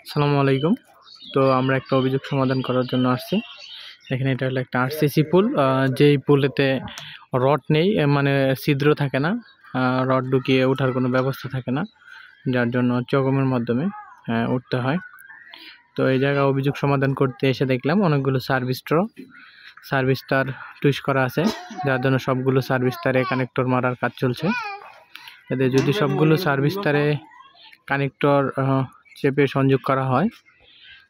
আসসালামু আলাইকুম। তো আমরা একটা অভিযোগ সমাধান করার জন্য আসছি। এখানে এটা হলো একটা আরসিসি পুল, যেই পুলেতে রড নেই, মানে ছিদ্র থাকে না, রড ঢুকিয়ে ওঠার কোনো ব্যবস্থা থাকে না, যার জন্য চকমের মাধ্যমে উঠতে হয়। তো এই জায়গায় অভিযোগ সমাধান করতে এসে দেখলাম অনেকগুলো সার্ভিস তার টুইস্ট করা আছে, যার জন্য সবগুলো সার্ভিস তারে কানেক্টর মারার কাজ চলছে। এতে যদি সবগুলো সার্ভিস তারে কানেক্টর চেপে সংযোগ করা হয়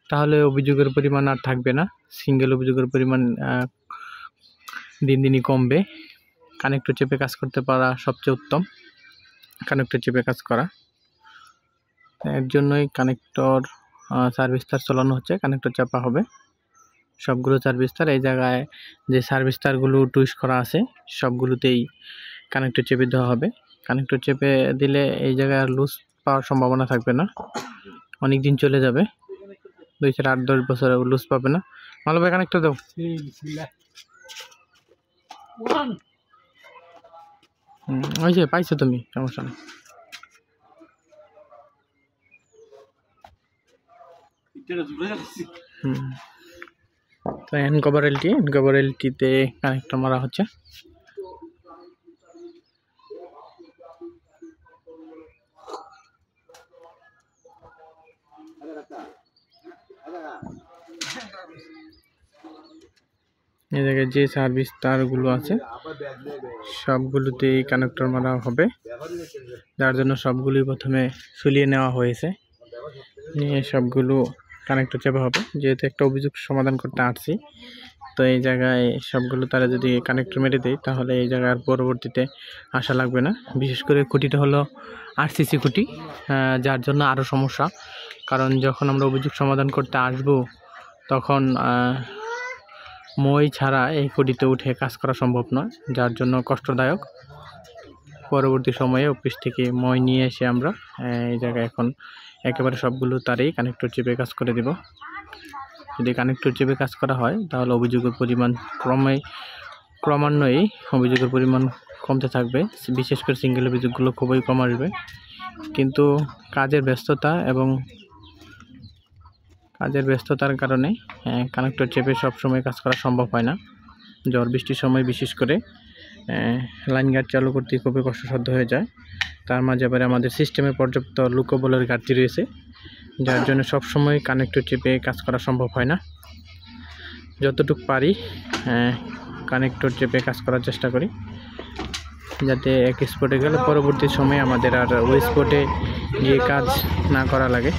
তাহলে অভিযোগের পরিমাণ আর থাকবে না, সিঙ্গেল অভিযোগের পরিমাণ দিন দিনই কমবে। কানেক্টর চেপে কাজ করতে পারা সবচেয়ে উত্তম, কানেক্টর চেপে কাজ করা। এর জন্যই কানেক্টর সার্ভিস তার চালানো হচ্ছে, কানেক্টর চাপা হবে সবগুলো সার্ভিস তার। এই জায়গায় যে সার্ভিস তারগুলো টুইস্ট করা আছে সবগুলোতেই কানেক্টর চেপে দেওয়া হবে। কানেক্টর চেপে দিলে এই জায়গায় লুজ পাওয়ার সম্ভাবনা থাকবে না, অনেক দিন চলে যাবে, 2, 4, 8, 10 বছরে লুজ পাবে না। ভালো ভাবে কানেক্টর দাও। ওই যে পাইছো তুমি, সমস্যা নেই। তো এনকভার এলটিতে কানেক্টর মারা হচ্ছে। এই জায়গায় যে সার্ভিস তারগুলো আছে সবগুলোতেই কানেক্টর মারা হবে, যার জন্য সবগুলোই প্রথমে ঝুলিয়ে নেওয়া হয়েছে, নিয়ে সবগুলো কানেক্টর চাপা হবে। যেহেতু একটা অভিযোগ সমাধান করতে আসছি, তো এই জায়গায় সবগুলো তারা যদি কানেক্টর মেরে দেয় তাহলে এই জায়গার পরবর্তীতে আসা লাগবে না। বিশেষ করে খুঁটিটা হলো আরসিসি খুঁটি, যার জন্য আরও সমস্যা। কারণ যখন আমরা অভিযোগ সমাধান করতে আসব তখন মই ছাড়া এই খুঁটিতে উঠে কাজ করা সম্ভব নয়, যার জন্য কষ্টদায়ক। পরবর্তী সময়ে অফিস থেকে মই নিয়ে এসে আমরা এই জায়গায় এখন একেবারে সবগুলো তারেই কানেক্টর চেপে কাজ করে দেব। যদি কানেক্টর চেপে কাজ করা হয় তাহলে অভিযোগের পরিমাণ ক্রমান্বয়েই অভিযোগের পরিমাণ কমতে থাকবে। বিশেষ করে সিঙ্গেল অভিযোগগুলো খুবই কম আসবে, কিন্তু কাজের ব্যস্ততার কারণে কানেক্টর চেপে সবসময় কাজ করা সম্ভব হয় না। ঝড় বৃষ্টির সময় বিশেষ করে লাইন গার্ড চালু করতে খুবই কষ্টসাধ্য হয়ে যায়। তার মাঝে আবার আমাদের সিস্টেমে পর্যাপ্ত লোকবলের ঘাটতি রয়েছে, যার জন্য সবসময় কানেক্টর চেপে কাজ করা সম্ভব হয় না। যতটুকু পারি কানেক্টর চেপে কাজ করার চেষ্টা করি, যাতে এক স্পটে গেলে পরবর্তী সময়ে আমাদের আর ওই স্পটে গিয়ে কাজ না করা লাগে।